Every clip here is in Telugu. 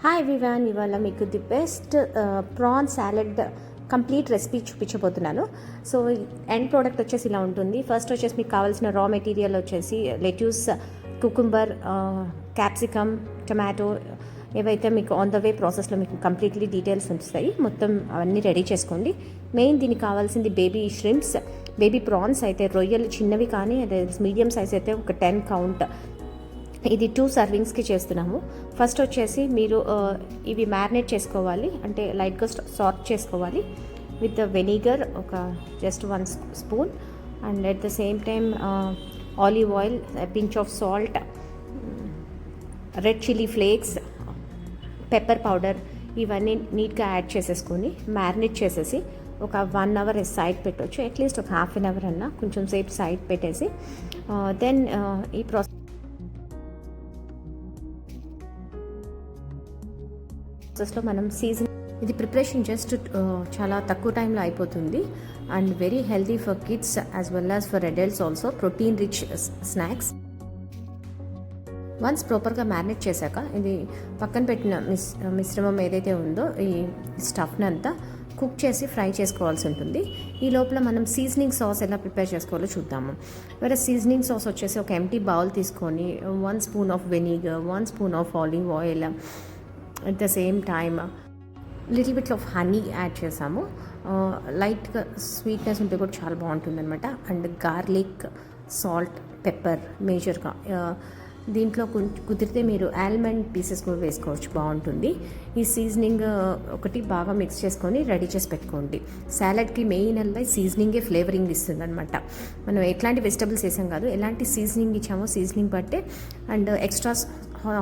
హాయ్ ఎవ్రీవన్, ఇవాళ మీకు the best prawn salad complete recipe చూపించబోతున్నాను. సో ఎండ్ ప్రోడక్ట్ వచ్చేసి ఇలా ఉంటుంది. ఫస్ట్ వచ్చేసి మీకు కావాల్సిన రా మెటీరియల్ వచ్చేసి లెట్యూస్, కుకుంబర్, క్యాప్సికమ్, టొమాటో, ఏవైతే మీకు ఆన్ ద వే ప్రాసెస్లో మీకు కంప్లీట్లీ డీటెయిల్స్ వస్తాయి. మొత్తం అవన్నీ రెడీ చేసుకోండి. మెయిన్ దీనికి కావాల్సింది బేబీ ష్రింప్స్, బేబీ ప్రాన్స్ అయితే రొయ్యలు చిన్నవి కానీ అదే మీడియం సైజ్ అయితే ఒక 10 కౌంట్. ఇది 2 సర్వింగ్స్కి చేస్తున్నాము. ఫస్ట్ వచ్చేసి మీరు ఇవి మ్యారినేట్ చేసుకోవాలి, అంటే లైట్గా సార్ట్ చేసుకోవాలి విత్ వెనిగర్ ఒక just 1 spoon and at the same time olive oil, pinch of salt, red chilli flakes, pepper powder, ఇవన్నీ నీట్గా యాడ్ చేసేసుకొని మ్యారినేట్ చేసేసి ఒక 1 అవర్ సైడ్ పెట్టవచ్చు. అట్లీస్ట్ ఒక ½ అన్ అవర్ అన్నా కొంచెం సేపు సైడ్ పెట్టేసి దెన్ ఈ ప్రాసెస్లో మనం ఇది ప్రిపరేషన్ జస్ట్ చాలా తక్కువ టైంలో అయిపోతుంది and very healthy for kids as well as for adults also. Protein rich snacks. Once ప్రాపర్గా మ్యారినేట్ చేశాక ఇది పక్కన పెట్టిన మిశ్రమం ఏదైతే ఉందో ఈ స్టఫ్ని అంతా కుక్ చేసి ఫ్రై చేసుకోవాల్సి ఉంటుంది. ఈ లోపల మనం సీజనింగ్ సాస్ ఎలా ప్రిపేర్ చేసుకోవాలో చూద్దాము. వేరే సీజనింగ్ సాస్ వచ్చేసి ఒక ఎంటీ బౌల్ తీసుకొని 1 spoon of vinegar, 1 spoon of olive oil, at the same time little bit of honey add చేసాము. లైట్గా స్వీట్నెస్ ఉంటే కూడా చాలా బాగుంటుంది అనమాట. అండ్ గార్లిక్, సాల్ట్, పెప్పర్ మేజర్గా. దీంట్లో కుదిరితే మీరు ఆల్మండ్ పీసెస్ కూడా వేసుకోవచ్చు, బాగుంటుంది. ఈ సీజనింగ్ ఒకటి బాగా మిక్స్ చేసుకొని రెడీ చేసి పెట్టుకోండి. సాలడ్కి మెయిన్ అలా సీజనింగే ఫ్లేవరింగ్ ఇస్తుంది అనమాట. మనం ఎట్లాంటి వెజిటబుల్స్ వేసాం కాదు, ఎలాంటి సీజనింగ్ ఇచ్చామో సీజనింగ్ బట్టే. అండ్ ఎక్స్ట్రా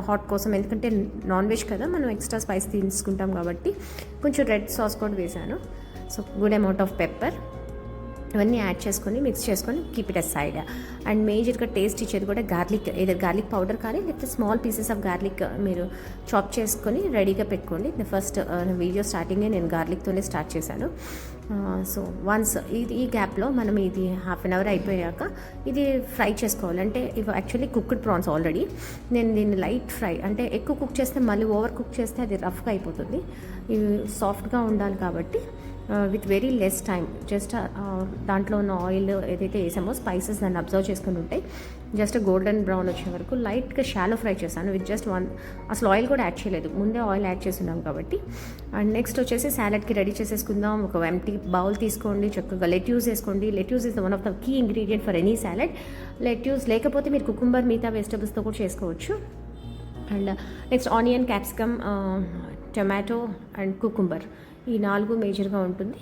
హాట్ కోసం, ఎందుకంటే నాన్ వెజ్ కదా, మనం ఎక్స్ట్రా స్పైస్ తీసుకుంటాం కాబట్టి కొంచెం రెడ్ సాస్ కూడా వేసాను. So good amount of pepper, ఇవన్నీ యాడ్ చేసుకొని మిక్స్ చేసుకొని keep it a side. And మేజర్గా టేస్ట్ ఇచ్చేది కూడా గార్లిక్, ఏదో గార్లిక్ పౌడర్ కానీ లేకపోతే స్మాల్ పీసెస్ ఆఫ్ గార్లిక్ మీరు చాప్ చేసుకొని రెడీగా పెట్టుకోండి. ఫస్ట్ వీడియో స్టార్టింగే నేను గార్లిక్తోనే స్టార్ట్ చేశాను. సో వన్స్ ఈ గ్యాప్లో మనం ఇది ½ అన్ అవర్ అయిపోయాక ఇది ఫ్రై చేసుకోవాలి. అంటే ఇవి యాక్చువల్లీ కుక్డ్ ప్రాన్స్ ఆల్రెడీ. నేను దీన్ని లైట్ ఫ్రై, అంటే ఎక్కువ కుక్ చేస్తే మళ్ళీ ఓవర్ కుక్ చేస్తే అది రఫ్గా అయిపోతుంది. ఇవి సాఫ్ట్గా ఉండాలి కాబట్టి with very less time just దాంట్లో ఉన్న ఆయిల్ ఏదైతే వేసామో స్పైసెస్ దాన్ని అబ్జర్వ్ చేసుకుని ఉంటాయి. జస్ట్ గోల్డెన్ బ్రౌన్ వచ్చే వరకు లైట్గా షాలో ఫ్రై చేశాను విత్ జస్ట్ 1. అసలు ఆయిల్ కూడా యాడ్ చేయలేదు, ముందే ఆయిల్ యాడ్ చేస్తున్నాం కాబట్టి. అండ్ నెక్స్ట్ వచ్చేసి సాలడ్కి రెడీ చేసేసుకుందాం. ఒక ఎంటీ బౌల్ తీసుకోండి, చక్కగా లెట్యూస్ వేసుకోండి. Lettuce is one of the key ingredient for any salad. Lettuce లేకపోతే మీరు కుకుంబర్, మిగతా వెజిటబుల్స్తో కూడా చేసుకోవచ్చు. And next onion, capsicum, tomato and cucumber, ఈ 4 మేజర్గా ఉంటుంది.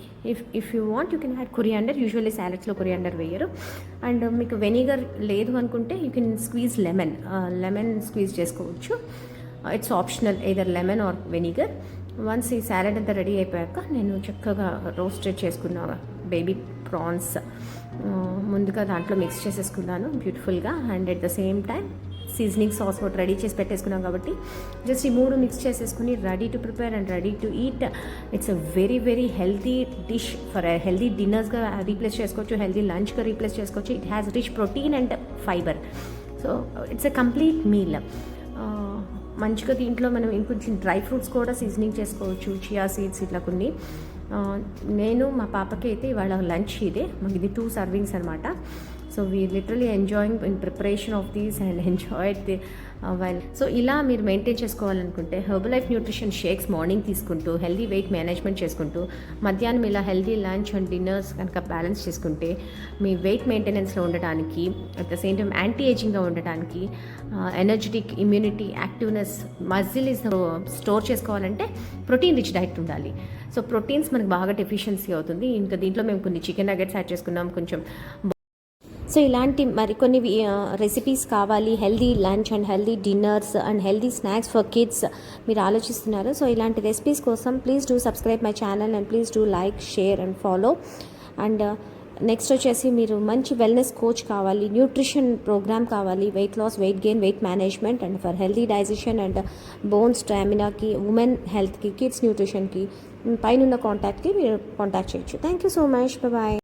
If you want you can add coriander. Usually సాలడ్స్లో కొరియాండర్ వేయరు. అండ్ మీకు వెనిగర్ లేదు అనుకుంటే you can squeeze lemon squeeze చేసుకోవచ్చు. It's optional, either lemon or vinegar. Once ఈ సాలడ్ అంతా రెడీ అయిపోయాక నేను చక్కగా రోస్టెడ్ చేసుకున్న బేబీ ప్రాన్స్ ముందుగా దాంట్లో మిక్స్ చేసేసుకున్నాను బ్యూటిఫుల్గా. And at the same time seasoning sauce కూడా రెడీ చేసి పెట్టేసుకున్నాం కాబట్టి జస్ట్ ఈ 3 మిక్స్ చేసేసుకుని ready to prepare and ready to eat. It's a very very healthy dish. For healthy డిన్నర్స్గా రీప్లేస్ చేసుకోవచ్చు, హెల్తీ లంచ్గా రీప్లేస్ చేసుకోవచ్చు. It has rich protein and fibre. So it's a complete meal. మంచిగా దీంట్లో మనం ఇంకొంచెం డ్రై ఫ్రూట్స్ కూడా సీజనింగ్ చేసుకోవచ్చు, చియా సీడ్స్ ఇట్లా కొన్ని. నేను మా పాపకి అయితే ఇవాళ లంచ్ ఇదే, మాకు ఇది 2 సర్వింగ్స్ అనమాట. So we literally enjoying in preparation of these and enjoyed the well. So ఇలా మీరు మెయింటైన్ చేసుకోవాలనుకుంటే Herbalife nutrition shakes morning తీసుకుంటూ హెల్దీ వెయిట్ మేనేజ్మెంట్ చేసుకుంటూ మధ్యాహ్నం ఇలా హెల్దీ లంచ్ అండ్ డిన్నర్స్ కనుక బ్యాలెన్స్ చేసుకుంటే మీ వెయిట్ మెయింటెనెన్స్లో ఉండడానికి, at the same time anti ఏజింగ్గా ఉండడానికి, energetic, immunity, activeness, muscle store చేసుకోవాలంటే ప్రోటీన్ రిచ్ డైట్ ఉండాలి. సో ప్రోటీన్స్ మనకు బాగా డెఫిషియన్సీ అవుతుంది. ఇంకా దీంట్లో మేము కొన్ని చికెన్ నగెట్స్ యాడ్ చేసుకున్నాం కొంచెం. సో ఇలాంటి మరికొన్ని రెసిపీస్ కావాలి, healthy lunch and healthy dinners and healthy snacks for kids మీరు ఆలోచిస్తున్నారు. సో ఇలాంటి రెసిపీస్ కోసం please do subscribe my channel and please do like, share and follow. And next వచ్చేసి మీరు మంచి వెల్నెస్ కోచ్ కావాలి, న్యూట్రిషన్ ప్రోగ్రామ్ కావాలి, weight loss, weight gain, weight management and for healthy digestion and bone స్టామినాకి, ఉమెన్ హెల్త్కి, కిడ్స్ న్యూట్రిషన్కి పైన కాంటాక్ట్కి మీరు కాంటాక్ట్ చేయొచ్చు. Thank you so much. Bye.